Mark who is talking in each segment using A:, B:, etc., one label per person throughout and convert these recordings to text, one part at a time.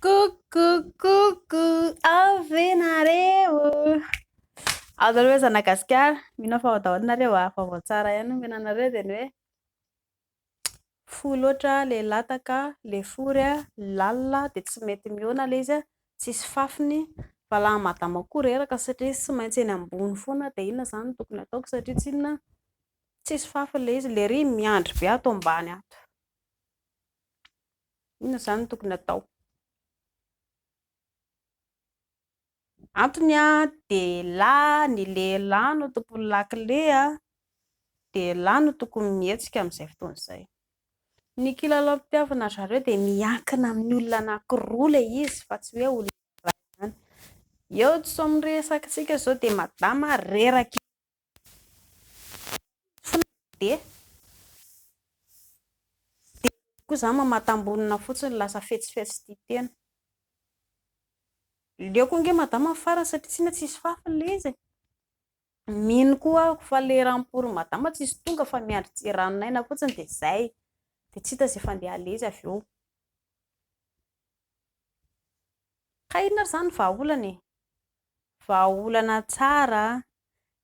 A: Coucou, avenareo. Azonareo hoe Zanagasikara, mino fa ao daholinareo vaovao tsara ihany no menanareo dia ny hoe fo loatra le lataka, le fory lalina dia tsy mety mihoana le izy tsisy fafiny valahy madama koa reraka satria tsy maintsy eny ambony foana dia inona izany no tokony ataoko satria tsy inona tsisy fafiny le izy le ry miandry be ato ambany ato. Inona izany no tokony atao? Antony dia ny lehilahy no tompon'ny lakile dia lahy no tokony mihetsika amin'izay fotoana izay. Ny kilalaom-pitiavana zareo dia miankina amin'ny olona anankiroa ilay izy fa tsy hoe olona iray ihany. Eo tsy miresaka isika izao dia madama reraka dia koa izany mamatam-bonina fotsiny lasa fetsifetsy tia tena. Leo koa nge madama farany satria tsy inona tsisy fafiny ilay izy. Mino koa aho fa le rampory madama tsisy tonga fa miandry tsiraninaina fotsiny dia izay. Dia tsy hita izay fandeha le izy avy eo. Ka inona ary izany vahaolana e? Vahaolana tsara.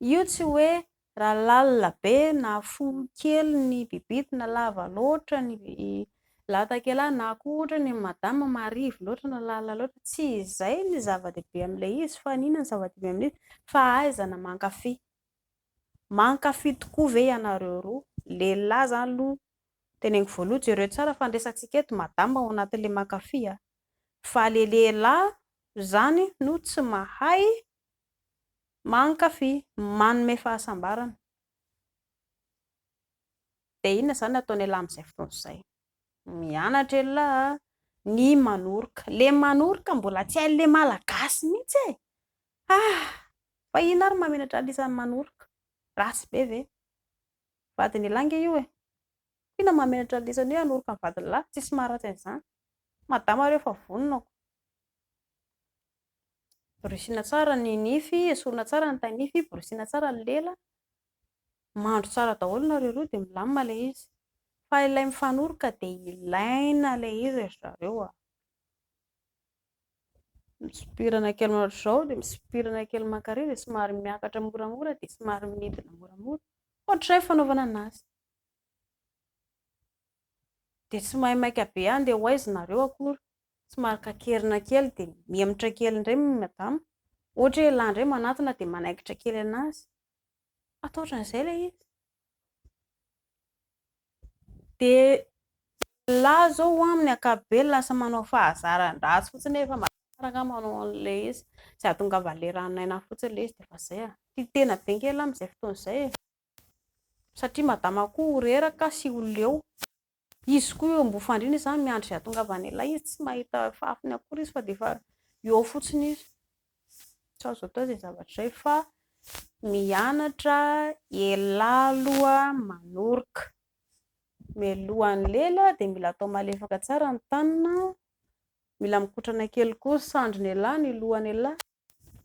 A: Io tsy hoe raha lalina be na fohy kely ny bibity na lava loatra ny latakela na koa ohatra ny madama marivo loatra na lalina loatra. Tsy izay ny zava-dehibe amin'ilay izy fa inona ny zava-dehibe amin'ilay izy fa ahaizana mankafy. Mankafy tokoa ve ianareo roa? Lehilahy izany aloha teneniko voaloha jereo tsara fa ny resakantsika eto madama ao anatin'ilay mankafy fa ilay lehilahy izany no tsy mahay mankafy, manome fahasambarana. Dia inona izany ataon'ny lahy amin'izay fotoana izay? Mianatra ilay lahy ny manoroka. Ilay manoroka mbola tsy hain'ilay malagasy mihitsy e. Fa inona ary mahamenatra an'isany manoroka? Ratsy be ve? Vadiny lahy nge io e. Inona mahamenatra an'isany hoe hanoroka ny vadiny lahy? Tsisy maharatsy an'izany. Madama rehefa vonona. Borosina tsara ny nify, esorina tsara ny tanify, borosina tsara ny lela. Mandro tsara daholo nareo roa dia milamina ilay izy. Fa ilay mifanoroka dia ilaina ilay izy ry zareo. Misopirana kely manao izao dia misopirana kely mankarỳ dia somary miakatra moramora dia somary midina moramora. Ohatr'izay fanaovana anazy. Dia tsy mahay maika be andeha ho aiza nareo akory. Somary kakerina kely dia miemotra kely indray madama. Ohatra hoe lahy indray manatona dia manaikitra kely anazy. Atao ohatran'izay ilay izy. Dia lahy izao amin'ny ankapobeny lasa manao fahazaran-dratsy fotsiny efa mahatsara manao an'ilay izy. Tsy ahatongavan'ilay leraninaina fotsiny ilay izy dia efa izay. Titena be nge lahy amin'izay fotoana izay e. Satria madama koa reraka sy olona eo. Izy koa eo ambofandrina izany miandry izay ahatongavan'ilay izy, tsy mahita fafiny akory izy fa dia efa eo fotsiny izy. Tsy azo atao izay zavatra izay fa mianatra ialahy aloha manoroka. Mialohan'ny lela dia mila atao malefaka tsara ny tanana, mila mikotrana kely koa sandrin'ny lahy, ny lohan'ny lahy,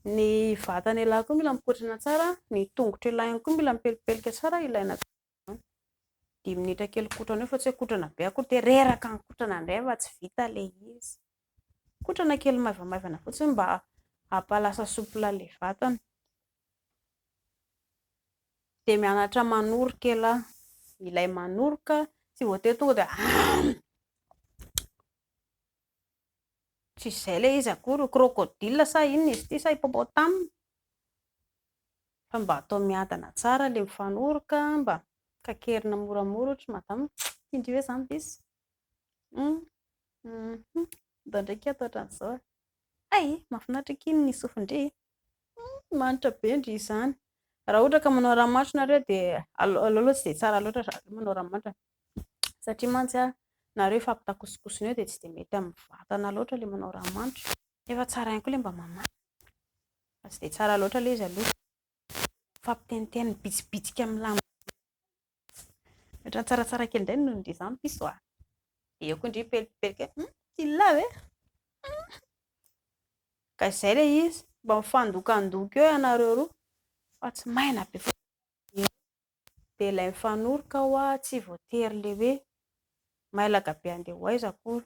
A: ny vatan'ny lahy koa mila mikotrana tsara, ny tongotra lahy koa mila mipelipelika tsara ilaina. 10 minitra kely kotrana eo fa tsy hoe kotrana be akory dia reraka ny kotrana indray fa tsy vita ilay izy. Kotrana kely maivamaivana fotsiny mba hampalasa soupla ilay vatana. Dia mianatra manoroka ialahy. Ilay manoroka tsy voatery tonga dia tsy izay ilay izy akory, crocodile sa inona izy ity sa hippopotame. Fa mba atao miadana tsara ilay mifanoroka, mba kakerina moramora ohatra madama. Tian'dry ve izany diso? Ndao ndraika atao ohatran'izao. Ay, mahafinaritra kiny ny sofindry. Manitra be ndry izany. Raha ohatra ka manao ranomanitra nareo dia aleo tsy dia tsara loatra zareo manao ranomanitra. Satria mantsy nareo efa ampitakosokosona eo dia tsy dia mety amin'ny vatana loatra ilay manao ranomanitra. Efa tsara ihany koa ilay mba mamatra. Fa tsy dia tsara loatra ilay izy aloha. Fampiteniteny bitsibitsika amin'ny lamba. Ohatran'ny tsaratsara kely indray noho izany piso. Dia eo koa indray pelipelika. Kila ve? Ka izay ilay izy. Mba mifandokandoko eo ianareo roa. Fa tsy maina be fotsiny. Dia ilay mifanoroka tsy voatery ilay hoe mailaka be andeha ho aiza akory.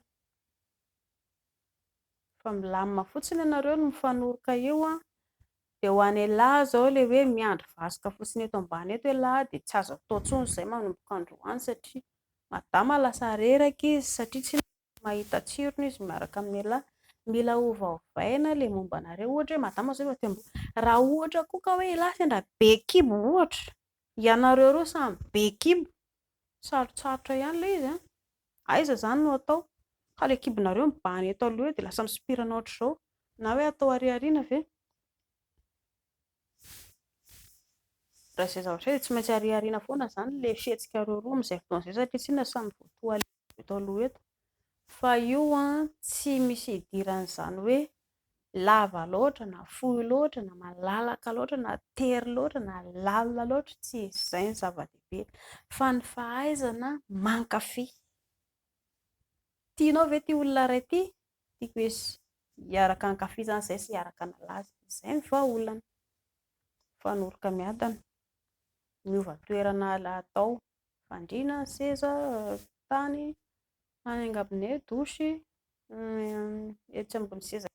A: Fa milamina fotsiny ianareo no mifanoroka io dia ho any lahy izao ilay hoe miandry vasoka fotsiny eto ambany eto lahy dia tsy azo atao intsony izay manomboka androany satria madama lasa reraka izy satria tsy mahita tsirony izy miaraka amin'ny lahy. Mila ovaovaina ilay momba anareo ohatra hoe madama izao efa te-hamboly, raha ohatra koa ka hoe lahy sendra be kibo ohatra, ianareo roa samy be kibo, sarotsarotra ihany ilay izy aiza izany no atao ka ilay kibonareo mibahana eto aloha dia lasa misopirana ohatr'izao na hoe atao arỳ aoriana ve? Raha izay zavatra dia tsy maintsy arỳ aoriana foana izany ilay fihetsika roa amin'izay fotoana izay satria tsy inona samy voatoa eto aloha eto. Fa io tsy misy idiran'izany hoe lava loatra na fohy loatra na malalaka loatra na tery loatra na lalina loatra, tsy izay ny zava-dehibe fa ny fahaizana mankafy. Tianao ve ity olona iray ity? Tiako hiaraka hankafy izany izay sy hiaraka nalaza, izay ny vahaolana. Mifanoroka miadana, miova toerana atao, fandriana ny seza, tany, any angambonay dosy, etsy ambony seza.